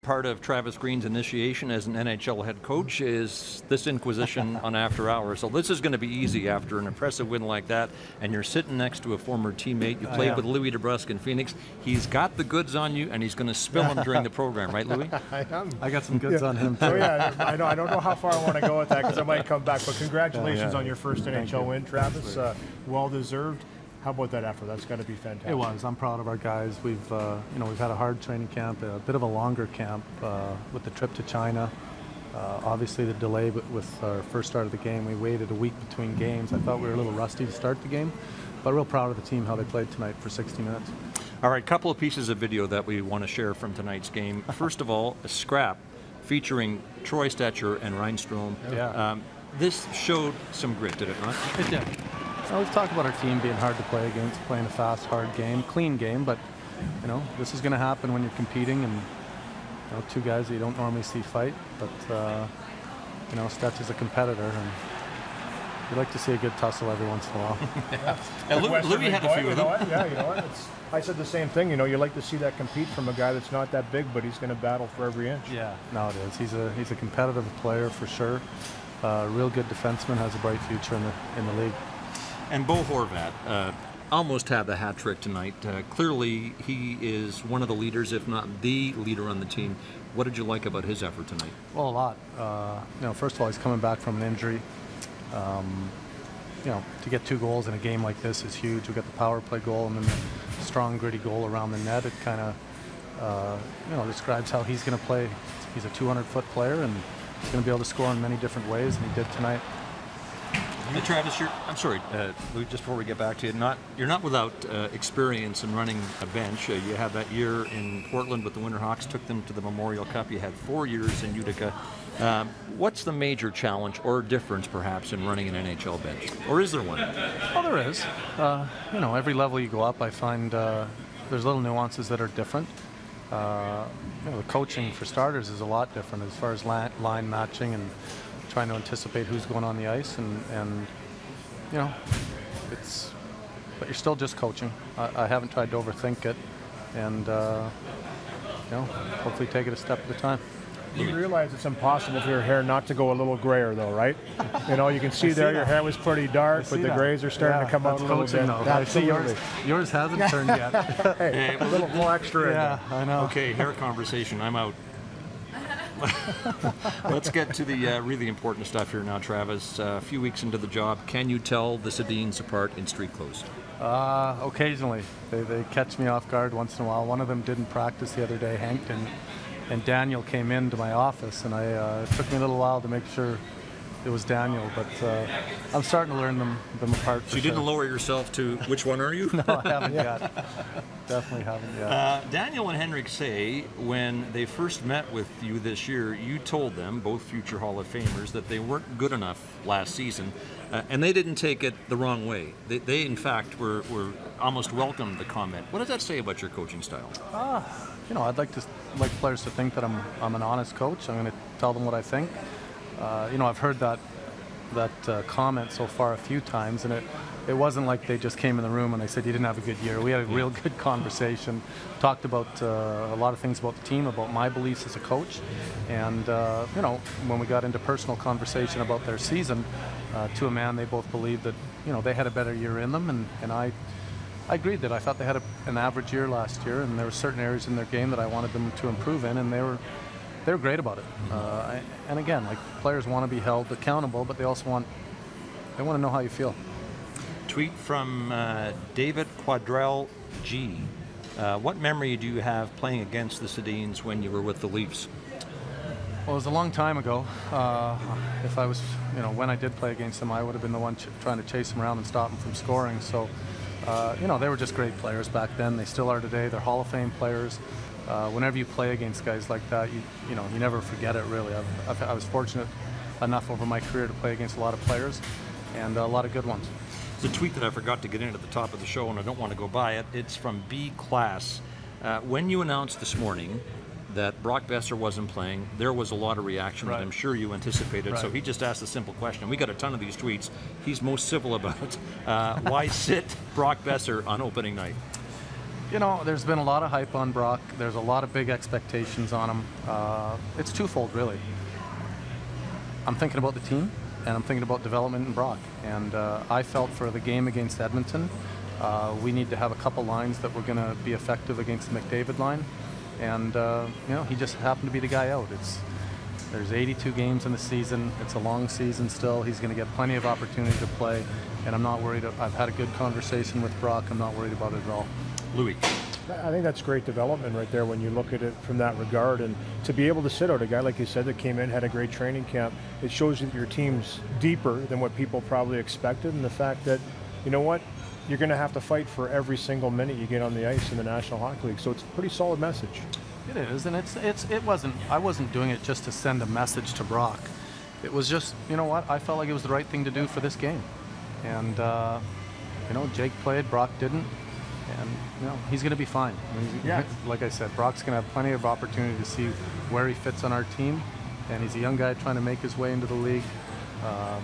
part of Travis Green's initiation as an NHL head coach is this inquisition on after hours. So this is going to be easy after an impressive win like that, and you're sitting next to a former teammate. You played with Louie DeBrusk in Phoenix. He's got the goods on you, and he's going to spill them during the program, right, Louie? I got some goods on him too. Oh yeah, I don't know how far I want to go with that because I might come back. But congratulations on your first NHL win, Travis. Well deserved. How about that effort? That's got to be fantastic. It was. I'm proud of our guys. We've we've had a hard training camp, a bit of a longer camp with the trip to China. Obviously the delay with our first start of the game. We waited a week between games. I thought we were a little rusty to start the game, but real proud of the team, how they played tonight for 60 minutes. All right, couple of pieces of video that we want to share from tonight's game. First of all, a scrap featuring Troy Stetcher and Reinstrom. Yeah. This showed some grit, did it not? It did. Well, we've talked about our team being hard to play against, playing a fast, hard game, clean game, but this is going to happen when you're competing, and two guys that you don't normally see fight. But Stetch is a competitor, and you like to see a good tussle every once in a while. And Louie had a few of them. Yeah, you know what? I said the same thing. You like to see that compete from a guy that's not that big, but he's going to battle for every inch. Yeah, no, it is. He's a competitive player for sure. Real good defenseman, has a bright future in the league. And Bo Horvat almost had the hat trick tonight. Clearly, he is one of the leaders, if not the leader on the team. What did you like about his effort tonight? Well, a lot. First of all, he's coming back from an injury. To get 2 goals in a game like this is huge. We got the power play goal and then the strong, gritty goal around the net. It kind of, describes how he's going to play. He's a 200-foot player, and he's going to be able to score in many different ways, and he did tonight. Travis, I'm sorry, Louie, just before we get back to you, you're not without experience in running a bench. You had that year in Portland with the Winterhawks, took them to the Memorial Cup. You had 4 years in Utica. What's the major challenge or difference, perhaps, in running an NHL bench? Or is there one? Well, there is. Every level you go up, I find there's little nuances that are different. The coaching, for starters, is a lot different as far as line matching and trying to anticipate who's going on the ice, and but you're still just coaching. I haven't tried to overthink it, and hopefully take it a step at a time. You realize it's impossible for your hair not to go a little grayer, though, right? You can see there your hair was pretty dark, but the grays are starting to come out a little bit. I see yours hasn't turned yet. Hey, a little more extra. Yeah, I know. Okay, hair conversation. I'm out. Let's get to the really important stuff here now, Travis. A few weeks into the job, can you tell the Sedins apart in street clothes? Occasionally. They catch me off guard once in a while. One of them didn't practice the other day, Hank, and Daniel came into my office, and it took me a little while to make sure it was Daniel, but I'm starting to learn them apart. So you didn't lower yourself to which one are you? No, I haven't yet. Definitely haven't yet. Daniel and Henrik say when they first met with you this year, you told them, both future Hall of Famers, that they weren't good enough last season, and they didn't take it the wrong way. They in fact, were almost welcomed the comment. What does that say about your coaching style? I'd like players to think that I'm an honest coach. I'm going to tell them what I think. I've heard that comment so far a few times, and it wasn't like they just came in the room and they said you didn't have a good year. We had a real good conversation, talked about a lot of things about the team, about my beliefs as a coach, and when we got into personal conversation about their season, to a man, they both believed that they had a better year in them, and I agreed that I thought they had an average year last year, and there were certain areas in their game that I wanted them to improve in, and they were great about it. And again, players want to be held accountable, but they also want to know how you feel. Tweet from David Quadrell G. What memory do you have playing against the Sedins when you were with the Leafs? Well, it was a long time ago. If I was, when I did play against them, I would have been the one trying to chase them around and stop them from scoring. So, they were just great players back then. They still are today. They're Hall of Fame players. Whenever you play against guys like that, you never forget it, really. I was fortunate enough over my career to play against a lot of players, and a lot of good ones. It's a tweet that I forgot to get in at the top of the show, and I don't want to go by it. It's from B Class. When you announced this morning that Brock Besser wasn't playing, there was a lot of reaction that I'm sure you anticipated. Right. So he just asked a simple question. We got a ton of these tweets. He's most civil about it. Why sit Brock Besser on opening night? You know, there's been a lot of hype on Brock. There's a lot of big expectations on him. It's twofold, really. I'm thinking about the team, and I'm thinking about development in Brock. And I felt for the game against Edmonton, we need to have a couple lines that were going to be effective against the McDavid line. And, you know, he just happened to be the guy out. There's 82 games in the season. It's a long season still. He's going to get plenty of opportunity to play, and I'm not worried. I've had a good conversation with Brock. I'm not worried about it at all. Louie. I think that's great development right there when you look at it from that regard. And to be able to sit out a guy, like you said, that came in, had a great training camp, it shows that your team's deeper than what people probably expected. And the fact that, you know what, you're going to have to fight for every single minute you get on the ice in the National Hockey League. So it's a pretty solid message. It is, and it wasn't. I wasn't doing it just to send a message to Brock. It was just, you know what, I felt like it was the right thing to do for this game. And you know, Jake played, Brock didn't, and you know, he's going to be fine. Yeah. Like I said, Brock's going to have plenty of opportunity to see where he fits on our team, and he's a young guy trying to make his way into the league.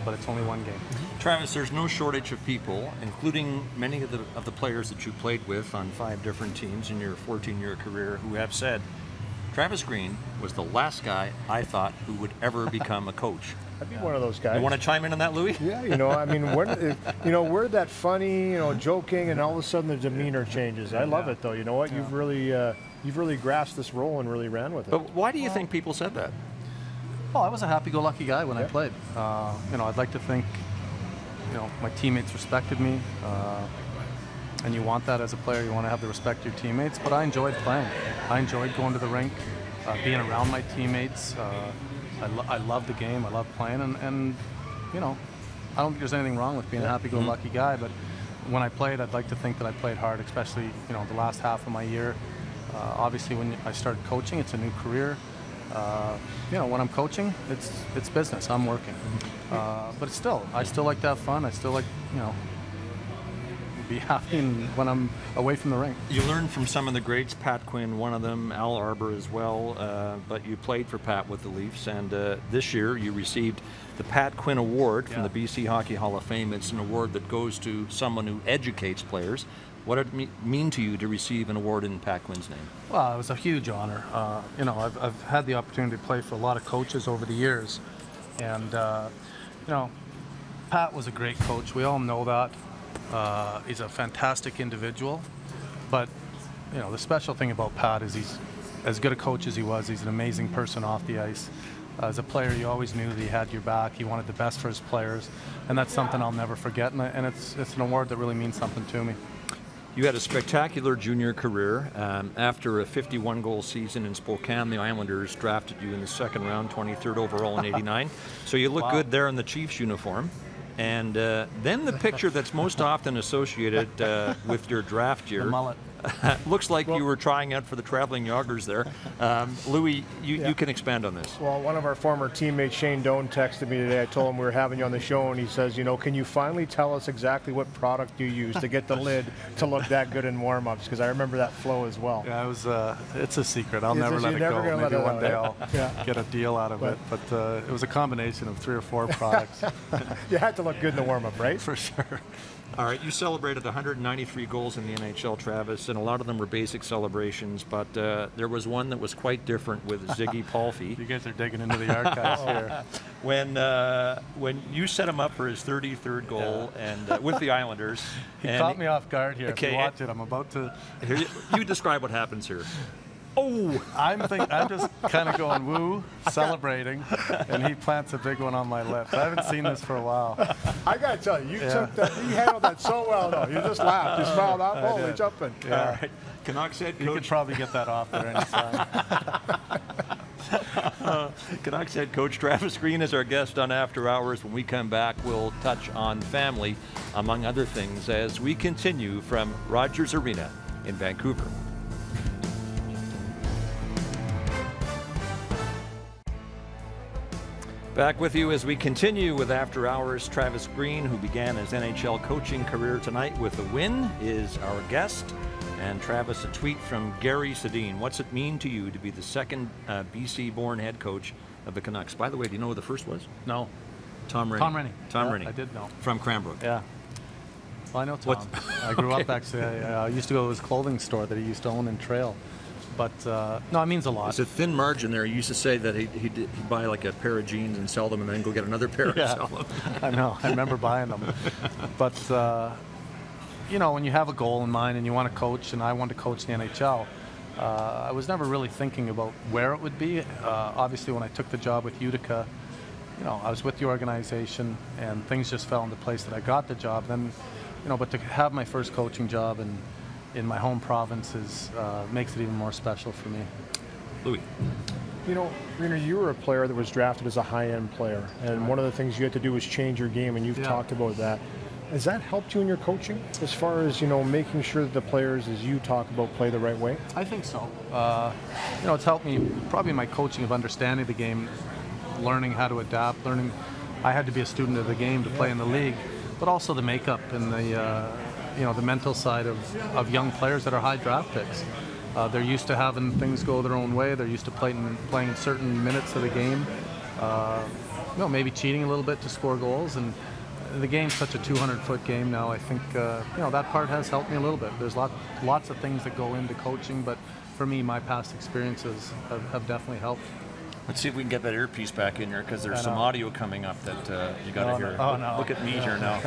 But it's only one game. Travis, there's no shortage of people, including many of the players that you played with on 5 different teams in your 14-year career, who have said, Travis Green was the last guy I thought who would ever become a coach. I'd be one of those guys. You want to chime in on that, Louie? Yeah, you know, I mean, we're that funny, you know, joking, and all of a sudden the demeanor changes. I love it, though. You know what? You've really grasped this role and really ran with it. But why do you think people said that? Well, I was a happy-go-lucky guy when I played. You know, I'd like to think, you know, my teammates respected me, and you want that as a player. You want to have the respect of your teammates. But I enjoyed playing. I enjoyed going to the rink, being around my teammates. I love the game. I love playing, and you know, I don't think there's anything wrong with being a happy-go-lucky guy. But when I played, I'd like to think that I played hard, especially, you know, the last half of my year. Obviously, when I started coaching, it's a new career. You know, when I'm coaching, it's business. I'm working, but I still like to have fun. I still like, you know, be happy when I'm away from the rink. You learned from some of the greats, Pat Quinn, one of them, Al Arbour as well. But you played for Pat with the Leafs, and this year you received the Pat Quinn Award from the BC Hockey Hall of Fame. It's an award that goes to someone who educates players. What did it mean to you to receive an award in Pat Quinn's name? Well, it was a huge honor. You know, I've had the opportunity to play for a lot of coaches over the years, and you know, Pat was a great coach. We all know that. He's a fantastic individual, but you know, the special thing about Pat is he's as good a coach as he was. He's an amazing person off the ice. As a player, you always knew that he had your back. He wanted the best for his players, and that's something I'll never forget. And it's an award that really means something to me. You had a spectacular junior career. After a 51-goal season in Spokane, the Islanders drafted you in the second round, 23rd overall in '89. So you look good there in the Chiefs uniform. And then the picture that's most often associated with your draft year. The mullet. Looks like you were trying out for the Traveling Yoggers there. Louie, you can expand on this. Well, one of our former teammates, Shane Doan, texted me today. I told him we were having you on the show, and he says, you know, can you finally tell us exactly what product you use to get the lid to look that good in warm-ups? Because I remember that flow as well. Yeah, it was. It's a secret. I'll never let it go. Maybe one day I'll get a deal out of it. But it was a combination of 3 or 4 products. You had to look good in the warm-up, right? For sure. All right, you celebrated 193 goals in the NHL, Travis, and a lot of them were basic celebrations, but there was one that was quite different with Ziggy Palffy. You guys are digging into the archives here. When you set him up for his 33rd goal and with the Islanders. He caught me off guard here. Okay, if you watch it, I'm about to... Here, you describe what happens here. Oh! I'm just kind of going woo, celebrating, and he plants a big one on my lip. I haven't seen this for a while. I got to tell you, you handled that so well, though. You just laughed. You smiled up. Holy jumping. Yeah. All right. Canucks head coach. You could probably get that off there anytime. Canucks head coach Travis Green is our guest on After Hours. When we come back, we'll touch on family, among other things, as we continue from Rogers Arena in Vancouver. Back with you as we continue with After Hours. Travis Green, who began his NHL coaching career tonight with a win, is our guest. And Travis, a tweet from Gary Sedin. What's it mean to you to be the second BC-born head coach of the Canucks? By the way, do you know who the first was? No. Tom Rennie. Tom Rennie. Tom Rennie. I did know. From Cranbrook. Yeah. Well, I know Tom. I grew up actually. I used to go to his clothing store that he used to own in Trail. But no, it means a lot. There's a thin margin there. He used to say that he'd buy like a pair of jeans and sell them, and then go get another pair and sell them. I know. I remember buying them. But you know, when you have a goal in mind and you want to coach, and I wanted to coach the NHL, I was never really thinking about where it would be. Obviously, when I took the job with Utica, you know, I was with the organization, and things just fell into place that I got the job. Then, you know, but to have my first coaching job in my home province makes it even more special for me. Louie. You know, Rena, you were a player that was drafted as a high-end player, and one of the things you had to do was change your game, and you've talked about that. Has that helped you in your coaching as far as, you know, making sure that the players, as you talk about, play the right way? I think so. You know, it's helped me probably in my coaching of understanding the game, learning how to adapt, learning I had to be a student of the game to play in the league, but also the makeup and the you know, the mental side of young players that are high draft picks. They're used to having things go their own way. They're used to playing certain minutes of the game. You know, maybe cheating a little bit to score goals. And the game's such a 200-foot game now. I think you know, that part has helped me a little bit. There's lots of things that go into coaching, but for me, my past experiences have definitely helped. Let's see if we can get that earpiece back in here, because there's some audio coming up that you got to hear. Oh, no. Look at me here now.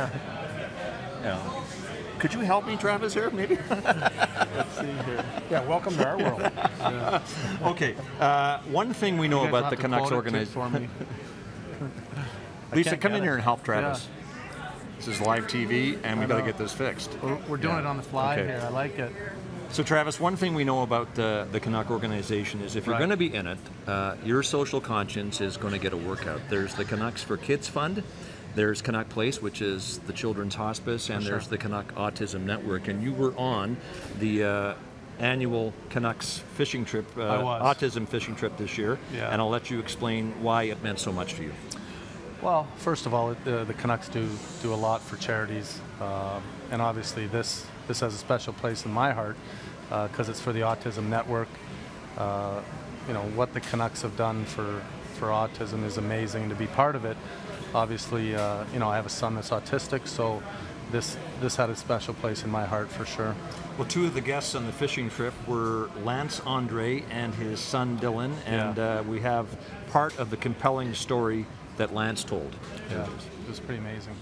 Yeah. Could you help me, Travis, here, maybe? Let's see here. Yeah, welcome to our world. Yeah. Okay. One thing we know about the Canucks organization. Lisa, come in here and help Travis. Yeah. This is live TV, and we've got to get this fixed. We're doing it on the fly here. I like it. So, Travis, one thing we know about the Canuck organization is if you're going to be in it, your social conscience is going to get a workout. There's the Canucks for Kids Fund. There's Canuck Place, which is the Children's Hospice, and there's the Canuck Autism Network. And you were on the annual Canucks fishing trip, autism fishing trip this year. Yeah. And I'll let you explain why it meant so much to you. Well, first of all, the Canucks do a lot for charities, and obviously this has a special place in my heart because it's for the Autism Network. You know, what the Canucks have done for autism is amazing. To be part of it, obviously, you know, I have a son that's autistic, so this had a special place in my heart for sure. Well, two of the guests on the fishing trip were Lance Andre and his son Dylan, and we have part of the compelling story that Lance told. Yeah, it was pretty amazing.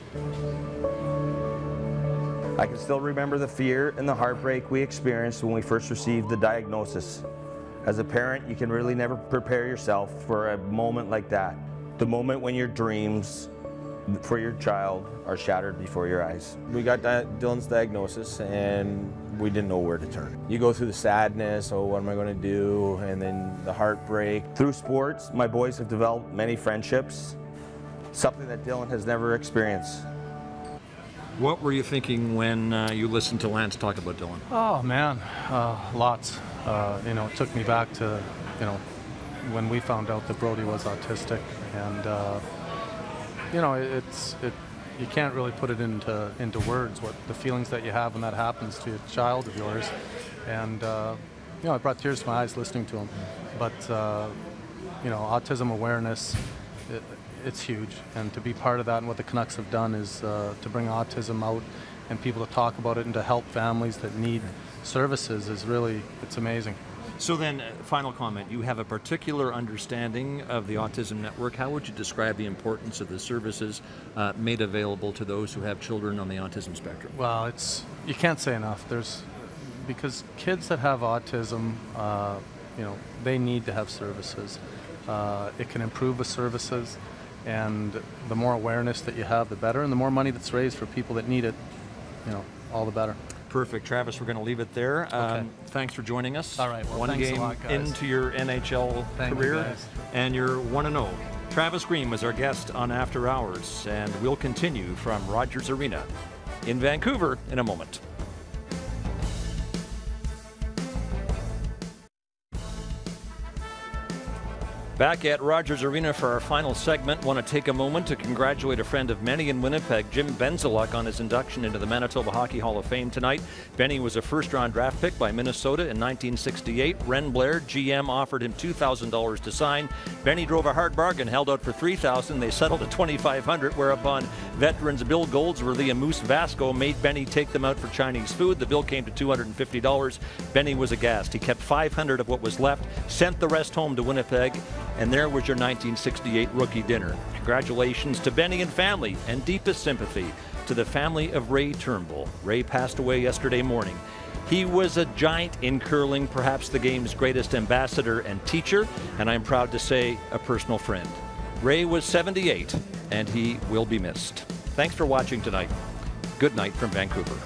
I can still remember the fear and the heartbreak we experienced when we first received the diagnosis. As a parent, you can really never prepare yourself for a moment like that. The moment when your dreams for your child are shattered before your eyes. We got Dylan's diagnosis and we didn't know where to turn. You go through the sadness, oh, what am I going to do? And then the heartbreak. Through sports, my boys have developed many friendships, something that Dylan has never experienced. What were you thinking when you listened to Lance talk about Dylan? Oh man, lots. You know, it took me back to, you know, when we found out that Brody was autistic, and you know, you can't really put it into words what the feelings that you have when that happens to a child of yours, and you know, it brought tears to my eyes listening to him. But you know, autism awareness. It's huge, and to be part of that and what the Canucks have done is to bring autism out and people to talk about it and to help families that need services is really, it's amazing. So then, final comment, you have a particular understanding of the Autism Network. How would you describe the importance of the services made available to those who have children on the autism spectrum? Well, you can't say enough. Because kids that have autism, you know, they need to have services. It can improve the services. And the more awareness that you have, the better, and the more money that's raised for people that need it, you know, all the better. Perfect. Travis, we're going to leave it there. Okay. Thanks for joining us. All right. Well, One thanks game a lot, guys. into your NHL career, and you're 1-0. Travis Green was our guest on After Hours, and we'll continue from Rogers Arena in Vancouver in a moment. Back at Rogers Arena for our final segment, want to take a moment to congratulate a friend of many in Winnipeg, Jim Benzaluk, on his induction into the Manitoba Hockey Hall of Fame tonight. Benny was a first-round draft pick by Minnesota in 1968. Ren Blair, GM, offered him $2,000 to sign. Benny drove a hard bargain, held out for $3,000. They settled at $2,500, whereupon veterans Bill Goldsworthy and Moose Vasco made Benny take them out for Chinese food. The bill came to $250. Benny was aghast. He kept $500 of what was left, sent the rest home to Winnipeg, and there was your 1968 rookie dinner. Congratulations to Benny and family, and deepest sympathy to the family of Ray Turnbull. Ray passed away yesterday morning. He was a giant in curling, perhaps the game's greatest ambassador and teacher, and I'm proud to say a personal friend. Ray was 78, and he will be missed. Thanks for watching tonight. Good night from Vancouver.